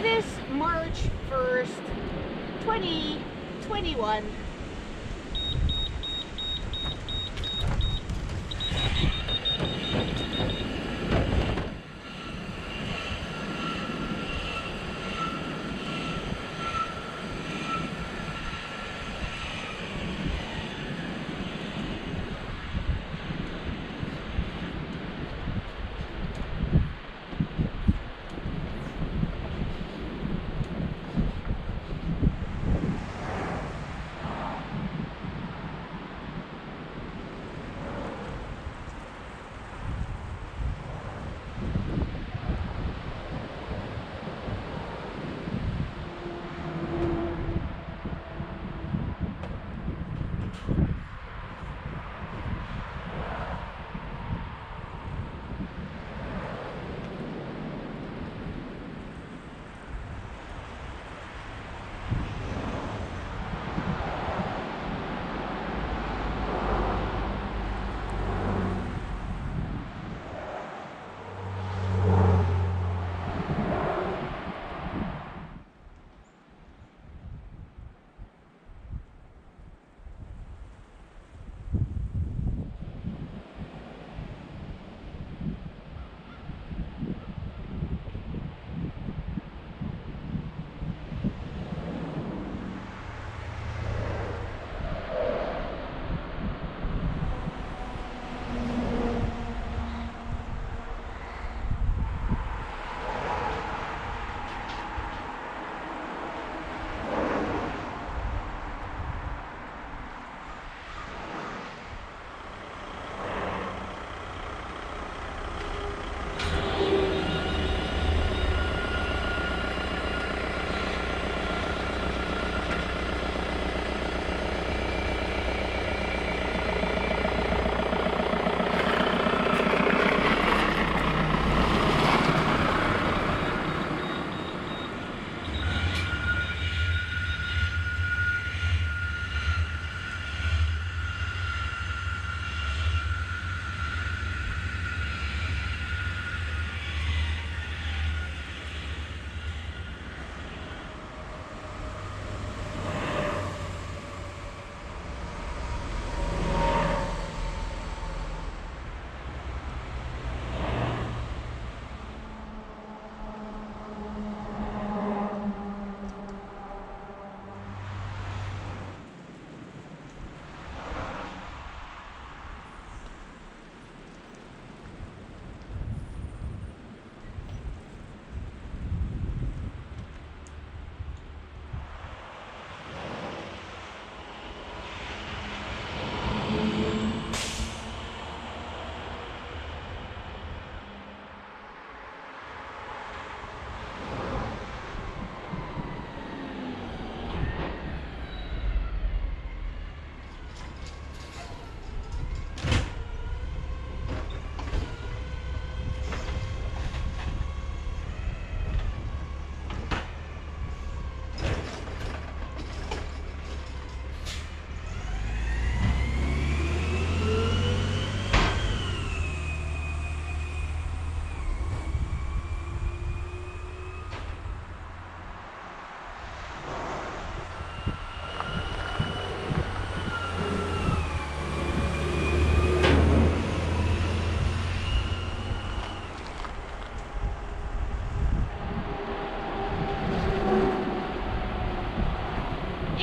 is March 1st, 2021.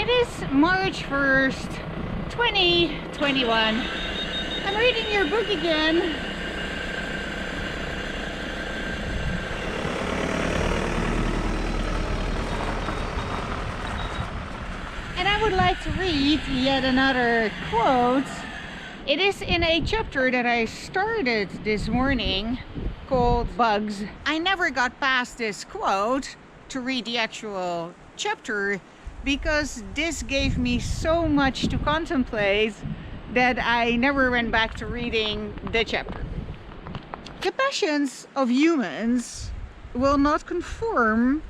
It is March 1st, 2021. I'm reading your book again. And I would like to read yet another quote. It is in a chapter that I started this morning called Bugs. I never got past this quote to read the actual chapter because this gave me so much to contemplate that I never went back to reading the chapter. The passions of humans will not conform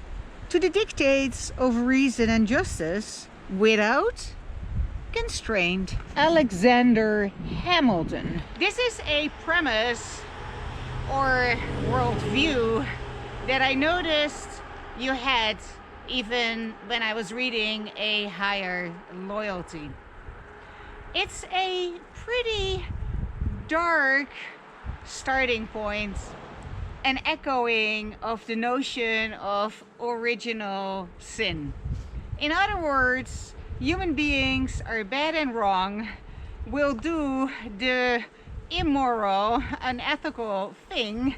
to the dictates of reason and justice without constraint. Alexander Hamilton. This is a premise or worldview that I noticed you had, even when I was reading, a higher loyalty. It's a pretty dark starting point, an echoing of the notion of original sin. In other words, human beings are bad and wrong, will do the immoral, unethical thing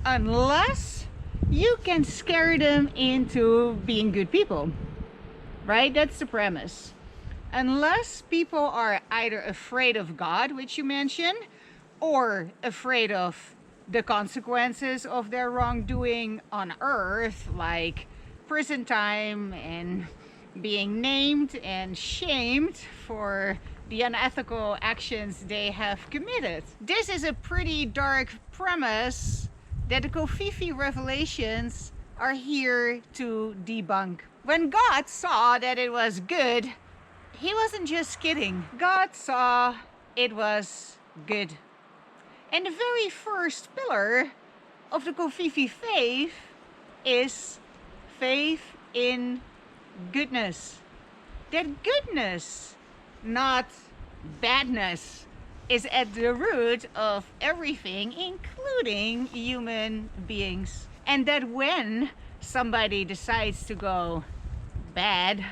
unless you can scare them into being good people. Right? That's the premise. Unless people are either afraid of God, which you mentioned, or afraid of the consequences of their wrongdoing on earth, like prison time and being named and shamed for the unethical actions they have committed. This is a pretty dark premise that the Covfefe revelations are here to debunk. When God saw that it was good, he wasn't just kidding. God saw it was good. And the very first pillar of the Covfefe faith is faith in goodness. That goodness, not badness, is at the root of everything, including human beings. And that when somebody decides to go bad,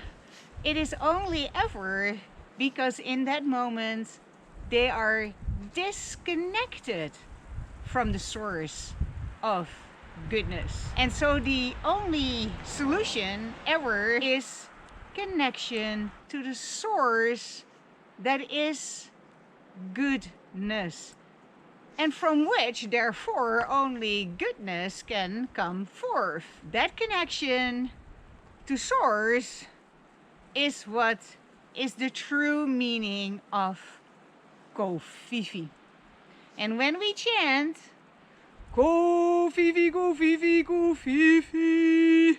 it is only ever because in that moment they are disconnected from the source of goodness. And so the only solution ever is connection to the source that is goodness, and from which therefore only goodness can come forth. That connection to source is what is the true meaning of Covfefe. And when we chant Covfefe, Covfefe, Covfefe,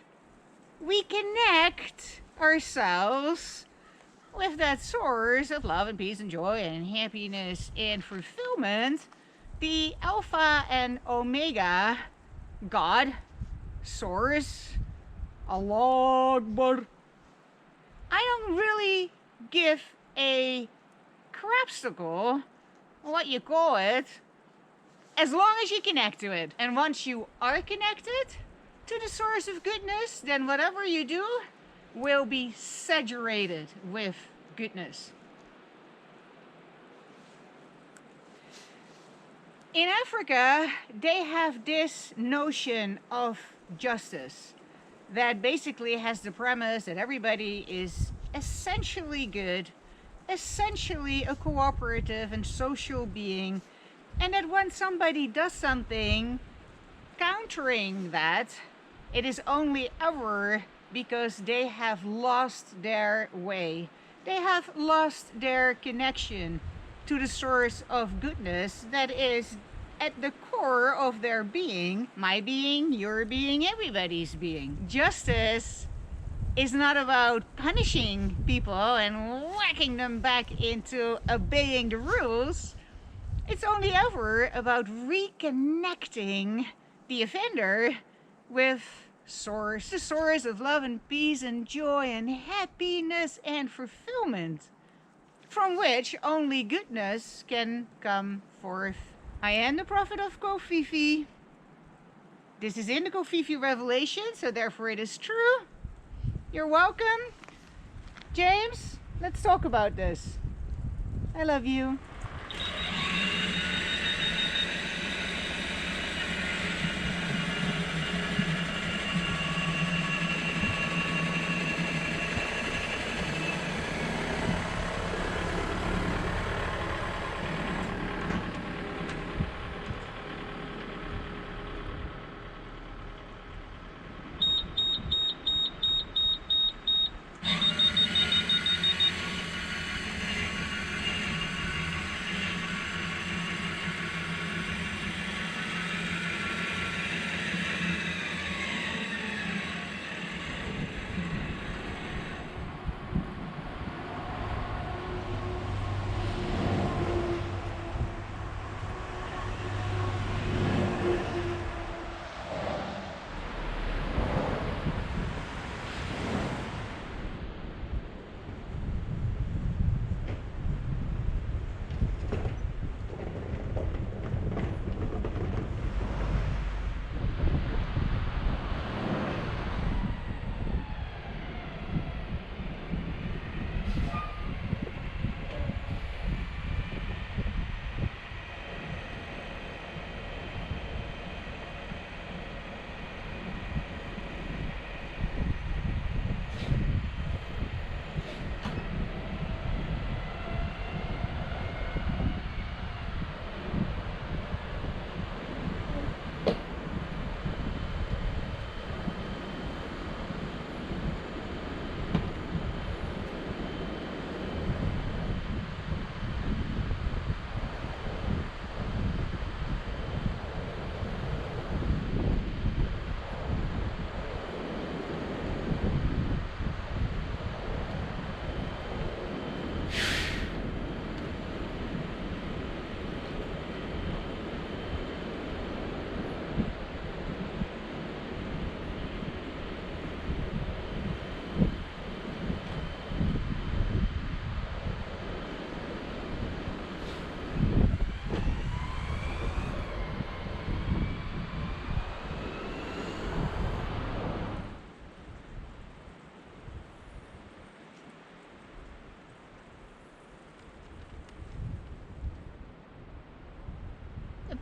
we connect ourselves with that source of love and peace and joy and happiness and fulfillment, the Alpha and Omega, God, source, Allah Akbar. I don't really give a crapsicle what you call it, as long as you connect to it. And once you are connected to the source of goodness, then whatever you do will be saturated with goodness. In Africa, they have this notion of justice that basically has the premise that everybody is essentially good, essentially a cooperative and social being, and that when somebody does something countering that, it is only ever because they have lost their way. They have lost their connection to the source of goodness that is at the core of their being, my being, your being, everybody's being. Justice is not about punishing people and whacking them back into obeying the rules. It's only ever about reconnecting the offender with source, the source of love and peace and joy and happiness and fulfillment, from which only goodness can come forth. I am the prophet of Covfefe. This is in the Covfefe revelation, so therefore it is true. You're welcome. James, let's talk about this. I love you.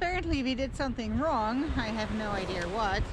Apparently we did something wrong. I have no idea what.